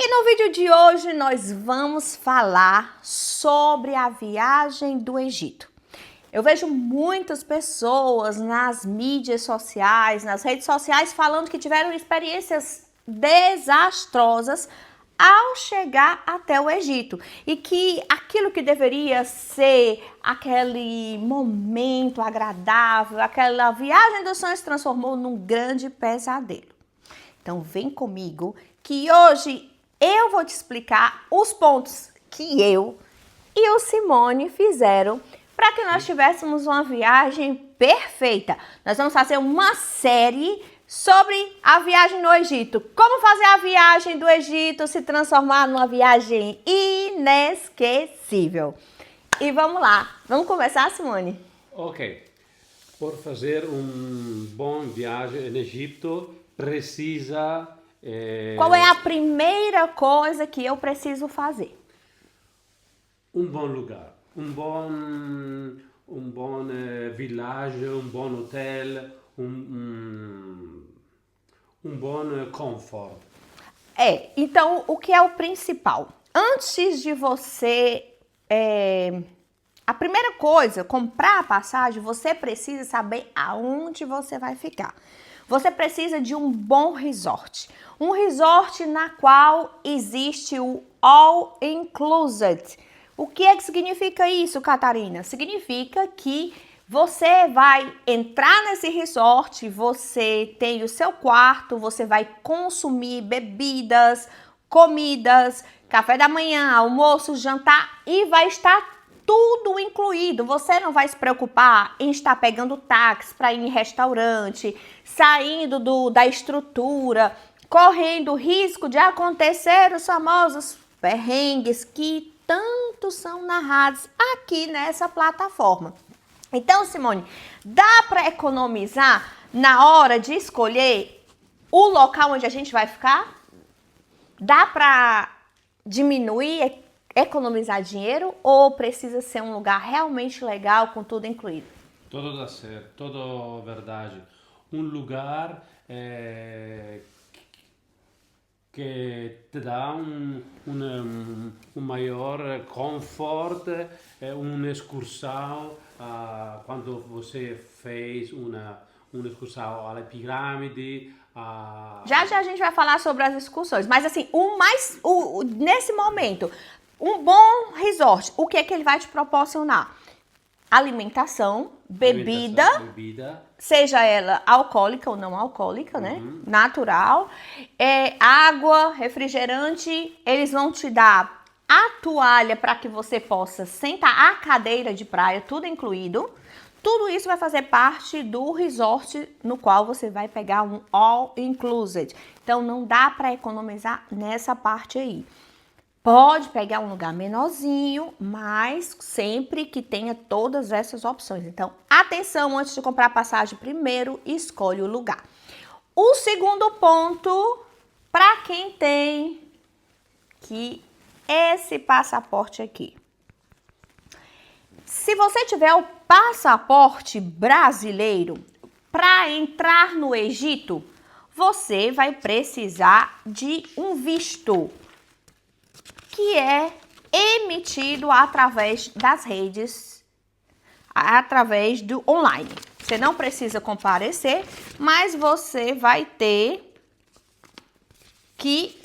no vídeo de hoje nós vamos falar sobre a viagem do Egito. Eu vejo muitas pessoas nas mídias sociais, nas redes sociais, falando que tiveram experiências desastrosas ao chegar até o Egito e que aquilo que deveria ser aquele momento agradável, aquela viagem dos sonhos se transformou num grande pesadelo. Então vem comigo que hoje eu vou te explicar os pontos que eu e o Simone fizeram para que nós tivéssemos uma viagem perfeita. Nós vamos fazer uma série sobre a viagem no Egito. Como fazer a viagem do Egito se transformar numa viagem inesquecível. E vamos lá. Vamos começar, Simone? Ok. Por fazer bom viagem no Egito, precisa... Qual é a primeira coisa que eu preciso fazer? Um bom lugar, um bom village, um bom hotel, um bom conforto. Então, o que é o principal? Antes de você... A primeira coisa, comprar a passagem, você precisa saber aonde você vai ficar. Você precisa de um bom resort. Um resort na qual existe o All Inclusive. O que é que significa isso, Catarina? Significa que você vai entrar nesse resort, você tem o seu quarto, você vai consumir bebidas, comidas, café da manhã, almoço, jantar e vai estar tudo incluído. Você não vai se preocupar em estar pegando táxi para ir em restaurante, saindo da estrutura, correndo o risco de acontecer os famosos perrengues que tanto são narrados aqui nessa plataforma. Então, Simone, dá para economizar na hora de escolher o local onde a gente vai ficar? Dá para diminuir, economizar dinheiro ou precisa ser um lugar realmente legal com tudo incluído? Tudo dá certo, tudo verdade. Um lugar que te dá um maior conforto, uma excursão, quando você fez uma excursão à pirâmide. Já a gente vai falar sobre as excursões, mas assim, nesse momento, um bom resort, o que é que ele vai te proporcionar? Alimentação, bebida, seja ela alcoólica ou não alcoólica, né? Natural, água, refrigerante, eles vão te dar a toalha para que você possa sentar, a cadeira de praia, tudo incluído. Tudo isso vai fazer parte do resort no qual você vai pegar um all inclusive. Então não dá para economizar nessa parte aí. Pode pegar um lugar menorzinho, mas sempre que tenha todas essas opções. Então, atenção, antes de comprar a passagem, primeiro escolhe o lugar. O segundo ponto, para quem tem esse passaporte aqui. Se você tiver o passaporte brasileiro, para entrar no Egito, você vai precisar de um visto que é emitido através das redes, através do online. Você não precisa comparecer, mas você vai ter que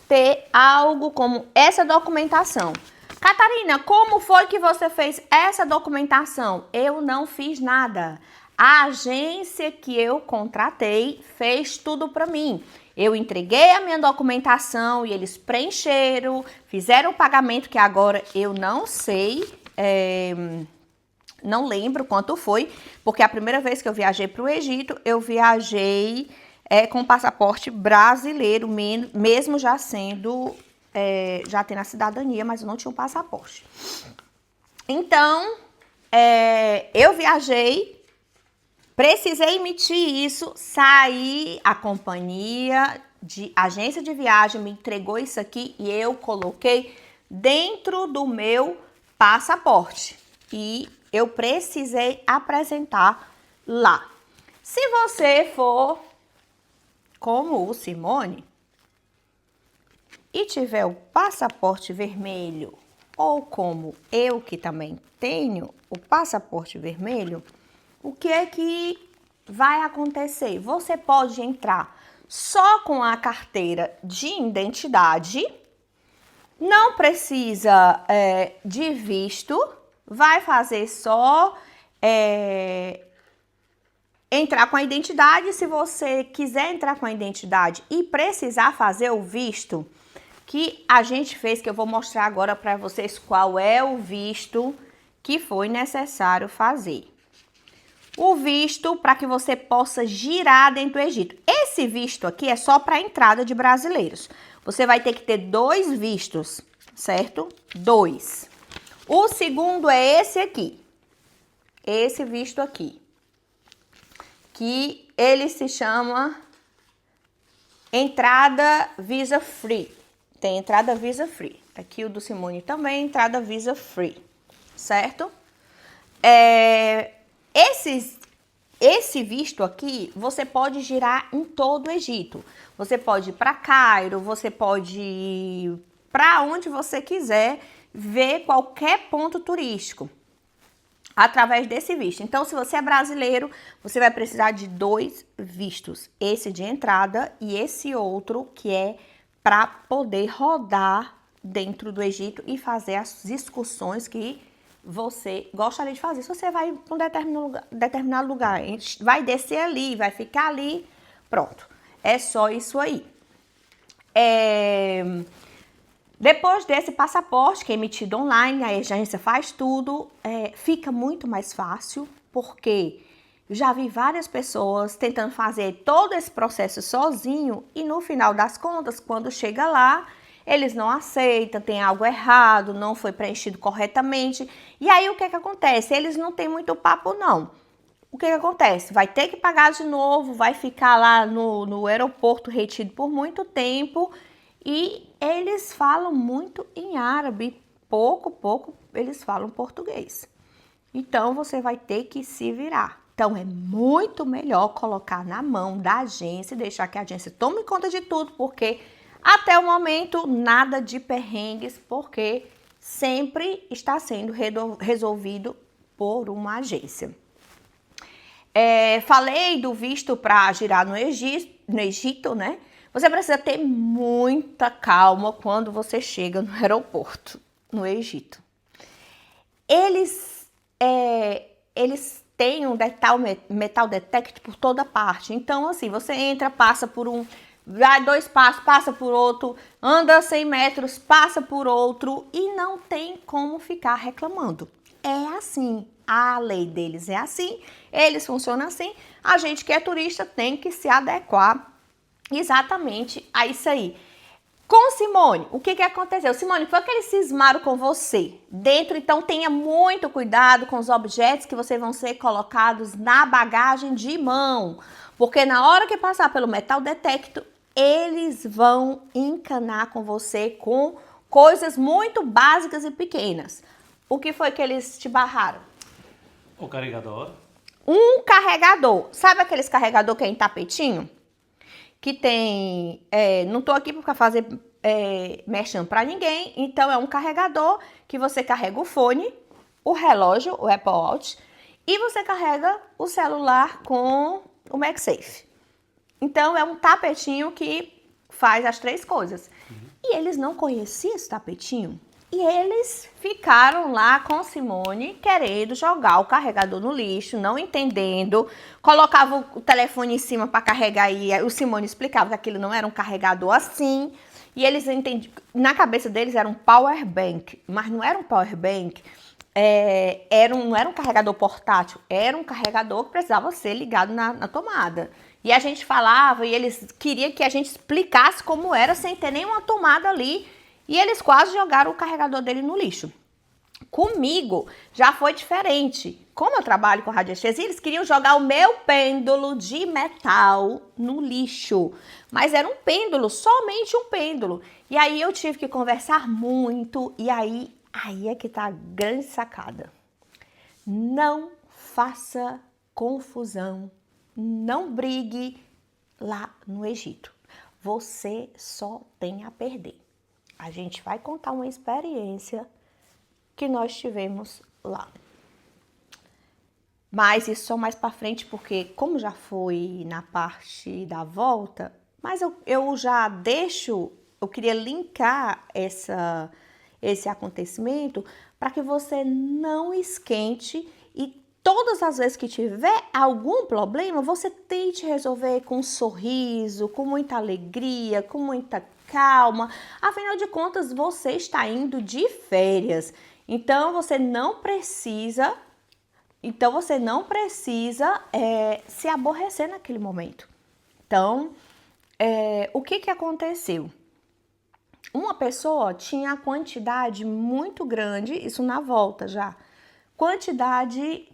ter algo como essa documentação. Catarina, como foi que você fez essa documentação? Eu não fiz nada. A agência que eu contratei fez tudo para mim. Eu entreguei a minha documentação e eles preencheram, fizeram o pagamento que agora eu não sei, não lembro quanto foi, porque a primeira vez que eu viajei para o Egito, eu viajei com passaporte brasileiro, mesmo já sendo, já tendo a cidadania, mas eu não tinha um passaporte. Então, eu viajei. Precisei emitir isso, saí, a companhia de agência de viagem me entregou isso aqui e eu coloquei dentro do meu passaporte. E eu precisei apresentar lá. Se você for como o Simone, e tiver o passaporte vermelho, ou como eu que também tenho o passaporte vermelho, o que é que vai acontecer? Você pode entrar só com a carteira de identidade, não precisa de visto, vai fazer só entrar com a identidade. Se você quiser entrar com a identidade e precisar fazer o visto, que a gente fez, que eu vou mostrar agora para vocês qual é o visto que foi necessário fazer. O visto para que você possa girar dentro do Egito. Esse visto aqui é só para a entrada de brasileiros. Você vai ter que ter 2 vistos, certo? 2. O segundo é esse aqui. Esse visto aqui. Que ele se chama entrada visa free. Tem entrada visa free. Aqui o do Simone também, entrada visa free, certo? Esse visto aqui, você pode girar em todo o Egito. Você pode ir para Cairo, você pode ir para onde você quiser ver qualquer ponto turístico através desse visto. Então, se você é brasileiro, você vai precisar de 2 vistos. Esse de entrada e esse outro que é para poder rodar dentro do Egito e fazer as excursões que você gostaria de fazer. Se você vai para um determinado lugar, vai descer ali, vai ficar ali, pronto. É só isso aí. Depois desse passaporte, que é emitido online, a agência faz tudo, fica muito mais fácil, porque já vi várias pessoas tentando fazer todo esse processo sozinho e no final das contas, quando chega lá, eles não aceitam, tem algo errado, não foi preenchido corretamente. E aí o que acontece? Eles não têm muito papo não. O que acontece? Vai ter que pagar de novo, vai ficar lá no aeroporto retido por muito tempo e eles falam muito em árabe, pouco eles falam português. Então você vai ter que se virar. Então é muito melhor colocar na mão da agência e deixar que a agência tome conta de tudo, porque até o momento nada de perrengues, porque sempre está sendo resolvido por uma agência. Falei do visto para girar no Egito, né? Você precisa ter muita calma quando você chega no aeroporto, no Egito. Eles têm um metal detect por toda parte. Então, assim, você entra, passa por um, vai 2 passos, passa por outro, anda 100 metros, passa por outro e não tem como ficar reclamando. É assim, a lei deles é assim, eles funcionam assim, a gente que é turista tem que se adequar exatamente a isso aí. Com Simone, o que aconteceu? Simone, foi que eles cismaram com você dentro, então tenha muito cuidado com os objetos que vocês vão ser colocados na bagagem de mão, porque na hora que passar pelo metal detector, eles vão encanar com você com coisas muito básicas e pequenas. O que foi que eles te barraram? O carregador. Um carregador. Sabe aqueles carregador que é em tapetinho? Que tem... não tô aqui para fazer merchan para ninguém. Então, é um carregador que você carrega o fone, o relógio, o Apple Watch, e você carrega o celular com o MagSafe. Então, é um tapetinho que faz as 3 coisas. E eles não conheciam esse tapetinho. E eles ficaram lá com Simone querendo jogar o carregador no lixo, não entendendo. Colocava o telefone em cima para carregar e o Simone explicava que aquilo não era um carregador assim. E eles entendiam, na cabeça deles era um power bank, mas não era um power bank, não era um carregador portátil, era um carregador que precisava ser ligado na tomada. E a gente falava e eles queriam que a gente explicasse como era sem ter nenhuma tomada ali. E eles quase jogaram o carregador dele no lixo. Comigo já foi diferente. Como eu trabalho com radiestesia, eles queriam jogar o meu pêndulo de metal no lixo. Mas era um pêndulo, somente um pêndulo. E aí eu tive que conversar muito. E aí é que tá a grande sacada. Não faça confusão. Não brigue lá no Egito. você só tem a perder. A gente vai contar uma experiência que nós tivemos lá. Mas isso só mais para frente, porque como já foi na parte da volta, mas eu já deixo, eu queria linkar esse acontecimento para que você não esquente e todas as vezes que tiver algum problema, você tente resolver com um sorriso, com muita alegria, com muita calma. Afinal de contas, você está indo de férias. Então, você não precisa se aborrecer naquele momento. Então, o que aconteceu? Uma pessoa tinha a quantidade muito grande, isso na volta já,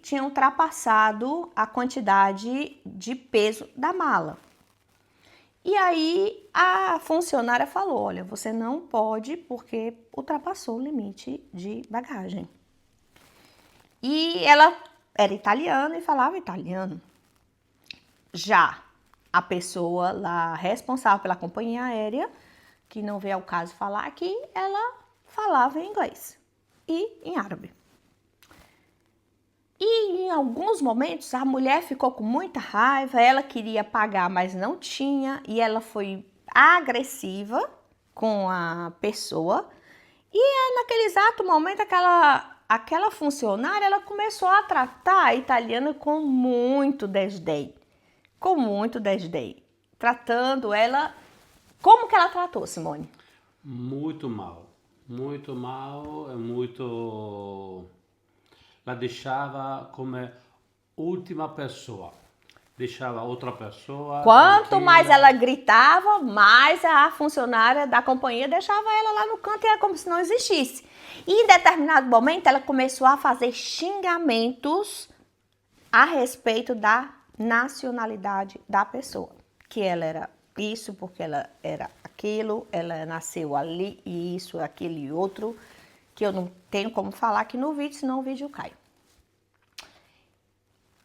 tinha ultrapassado a quantidade de peso da mala. E aí a funcionária falou, olha, você não pode porque ultrapassou o limite de bagagem. E ela era italiana e falava italiano. Já a pessoa lá responsável pela companhia aérea, que não veio ao caso falar aqui, ela falava em inglês e em árabe. E em alguns momentos a mulher ficou com muita raiva, ela queria pagar, mas não tinha, e ela foi agressiva com a pessoa. E naquele exato momento aquela funcionária, ela começou a tratar a italiana com muito desdém. Tratando ela... Como que ela tratou, Simone? Muito mal. Muito mal, muito... Ela deixava como última pessoa. Deixava outra pessoa... Quanto mais ela gritava, mais a funcionária da companhia deixava ela lá no canto e era como se não existisse. E em determinado momento ela começou a fazer xingamentos a respeito da nacionalidade da pessoa. Que ela era isso, porque ela era aquilo, ela nasceu ali e isso, aquele e outro, que eu não tenho como falar aqui no vídeo, senão o vídeo cai.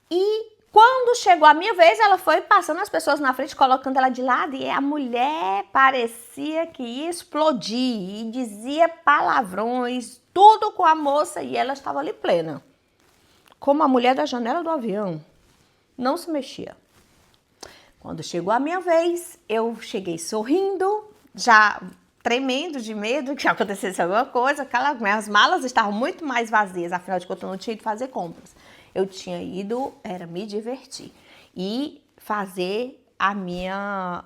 E quando chegou a minha vez, ela foi passando as pessoas na frente, colocando ela de lado, e a mulher parecia que ia explodir, e dizia palavrões, tudo com a moça, e ela estava ali plena. Como a mulher da janela do avião, não se mexia. Quando chegou a minha vez, eu cheguei sorrindo, já tremendo de medo que acontecesse alguma coisa. Minhas malas estavam muito mais vazias, afinal de contas eu não tinha ido fazer compras. Eu tinha ido, era me divertir e fazer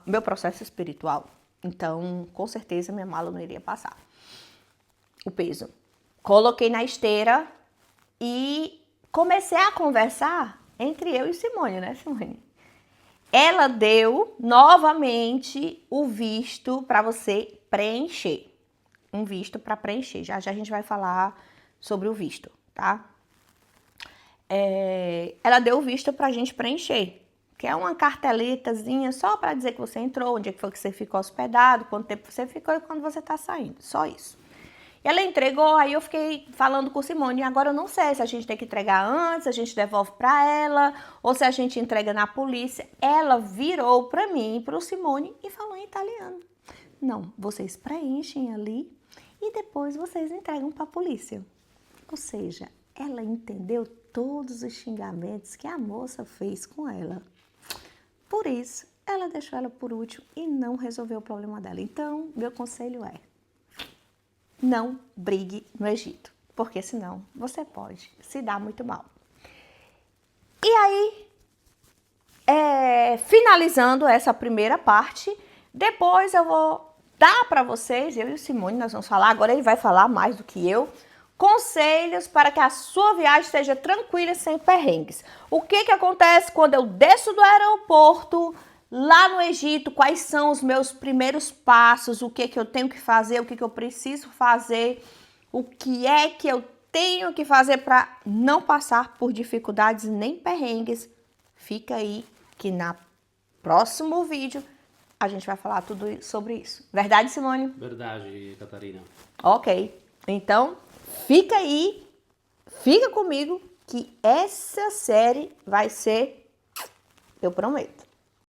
meu processo espiritual. Então, com certeza, minha mala não iria passar o peso. Coloquei na esteira e comecei a conversar entre eu e Simone, né, Simone? Ela deu novamente o visto para você preencher. Um visto para preencher. Já já a gente vai falar sobre o visto, tá? Ela deu o visto pra gente preencher, que é uma carteletazinha só para dizer que você entrou, onde é que foi que você ficou hospedado, quanto tempo você ficou e quando você tá saindo, só isso. E ela entregou, aí eu fiquei falando com Simone, agora eu não sei se a gente tem que entregar antes, a gente devolve para ela, ou se a gente entrega na polícia. Ela virou para mim, para o Simone e falou em italiano. Não, vocês preenchem ali e depois vocês entregam para a polícia. Ou seja, ela entendeu todos os xingamentos que a moça fez com ela. Por isso, ela deixou ela por último e não resolveu o problema dela. Então, meu conselho é, não brigue no Egito, porque senão você pode se dar muito mal. E aí, finalizando essa primeira parte, depois eu vou dar para vocês, eu e o Simone, nós vamos falar, agora ele vai falar mais do que eu, conselhos para que a sua viagem seja tranquila e sem perrengues. O que acontece quando eu desço do aeroporto lá no Egito? Quais são os meus primeiros passos? O que eu tenho que fazer? O que eu preciso fazer? O que é que eu tenho que fazer para não passar por dificuldades nem perrengues? Fica aí que no próximo vídeo a gente vai falar tudo sobre isso. Verdade, Simone? Verdade, Catarina. Ok. Então, fica aí, fica comigo que essa série vai ser, eu prometo.